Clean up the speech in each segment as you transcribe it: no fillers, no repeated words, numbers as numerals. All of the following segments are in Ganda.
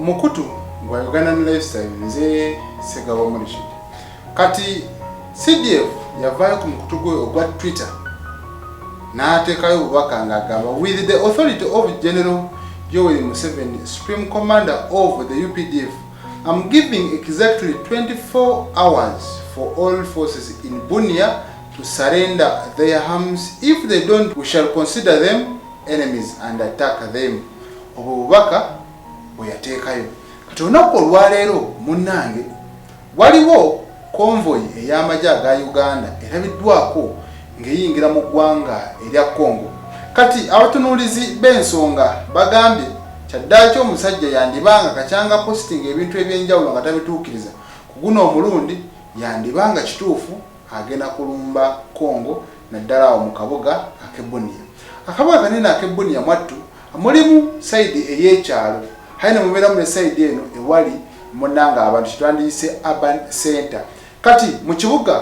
mukutu gwa Uganda Lifestyle nze Segabo Murishid. Kati CDF yavaayo ku mukutu gwe ogwa Twitter n'ateekayo obubaka ng'agamba with the authority of General Yoweri Museveni, Supreme Commander of the UPDF, I'm giving exactly 24 hours for all forces in Bunia to surrender their arms. If they don't, we shall consider them enemies and attack them. Obubaka bweyateekayo. Kati olunaku olwaleero munnange waliwo convoy ey'amagye aga Uganda erabiddwako ng'eyingira mu ggwanga erya Congo. Kati abatunuulizi b'ensonga bagambye kyaddaaki omusajja yandibanga kacyanga posting ebintu ebyenjawulo nga tabituukiriza ku guno omulundi yandibanga kituufu agenda kulumba Congo naddala awo mu kabuga ak'e Bunia. Akabuga kanene ak'e Bunia mwattu mulimu sayidi ey'ekyalo haine mubeera mu sayidi eno ewali munnanga abantu kitwandiyise urban center. Kati mu kibuga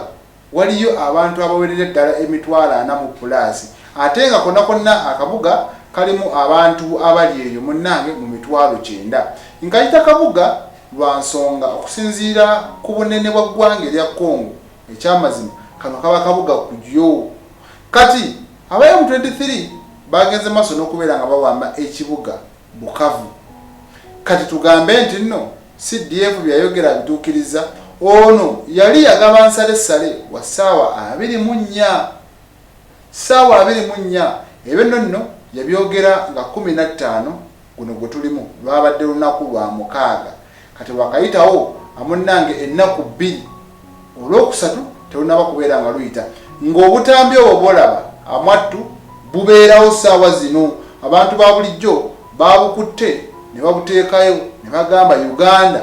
waliyo abantu abawerera ddala emitwalo 40+ ate nga konna akabuga kalimu abantu abali eyo munnange mu mitwalo 9. Nkayita kabuga lwa nsonga okusinziira ku bunene bwa ggwanga erya Congo ekyamazima kano kaba kabuga kujyo. Kati aba M23 bagenze maso n'okubeera nga bawamba ekibuga Bukavu. Kati tugambe nti nno CDF byayogera bituukiriza ono yali yagaba nsale wa saawa 24 ebyo nno yabyogera nga 15 guno gwe tulimu lwabadde lunaku lwa 6. Kati wakayitawo amunnange ennaku 2 olwokusatu telunaba kubeera nga luyita ng'obutambi obwo bolaba amwattu bubeerawo saawa zino. Abantu ba bulijjo babukutte ne babuteekayo ne bagamba Uganda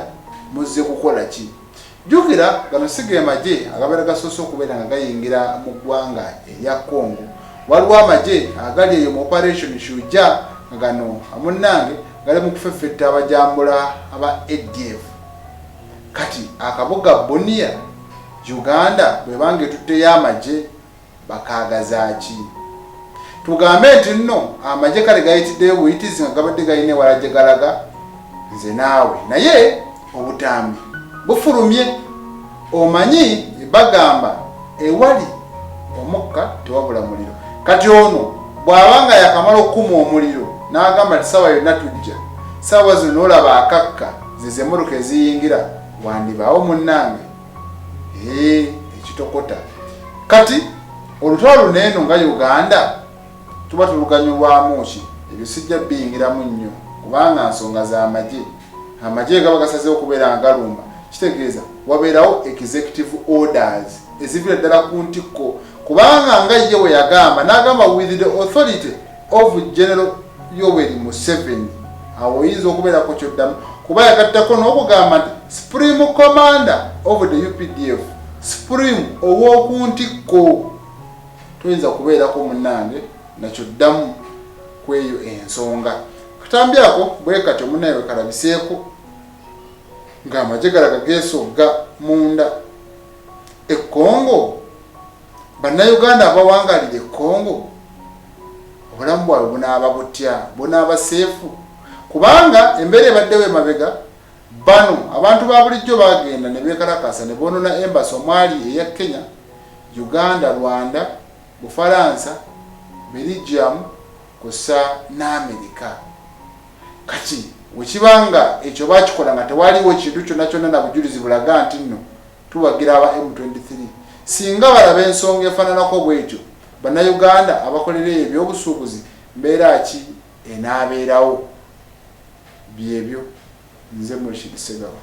muzze kukola ki? Jukira gano sige magye agabeera gasoose okubeera nga gayingira mu ggwanga erya Congo. Waliwo amagye agali eyo mu operation Shujaa gano amunnange gali mu kufeffetta abajambula aba ADF. Kati akabuga Bunia Uganda bwe bange tutteyo amagye bakaagazaaki. Tugambe nti nno amagye kale gayitiddeyo buyitizi nga gabadde galina ewala gye galaga nze naawe naye obutambi bufulumye. Omanyi bagamba ewali omukka tewabula muliro. Kati ono bw'abanga yakamala okukuma omuliro n'agamba nti sawa yonna tujja sawa zino olaba akakka zeze emmotoka eziyingira wandibaawo munnange ekitokota. Kati olutalo luneeno nga Uganda tuba tuluganyulwamu ki? Ebyo sijja biyingiramu nnyo kubanga nsonga z'amagye. Amagye gaba gasazeewo okubeera nga galumba. Kitegeeza wabeerawo executive orders ezivira ddala ku ntikko kubanga nga ye we yagamba n'agamba with the authority of General Yoweri Museveni. Awo oyinza okubeerako kyoddamu kuba yagattako n'okugamba nti Supreme Commander of the UPDF, Supreme ow'oku ntikko. Tuyinza kubeerako munnange nakyo ddamu ku eyo ensonga. Katambyako bwe katyo munnaye kalabiseeko ng'amagye galaga geesogga munda. Congo bannayuganda abawangalira Congo obulamu bwabwe bunaaba butya? Bunaaba seefu? Kubanga embeera ebaddewo emabega bano abantu ba bulijjo bagenda ne beekalakasa ne boonona embassy omwali eya Kenya, Uganda, Rwanda, Bufalansa, Belgium kussa n'Amerika. Kati wekibanga ekyo bakikola nga tewaliwo kintu kyonna na bujulizi bulaga nti nno tuwagira aba M23 singa balaba ensonga efaananako bwetyo bannayuganda abakolera ebyobusuubuzi mbeera ki enaabeerawo? Byebyo nze Murishid Segabo.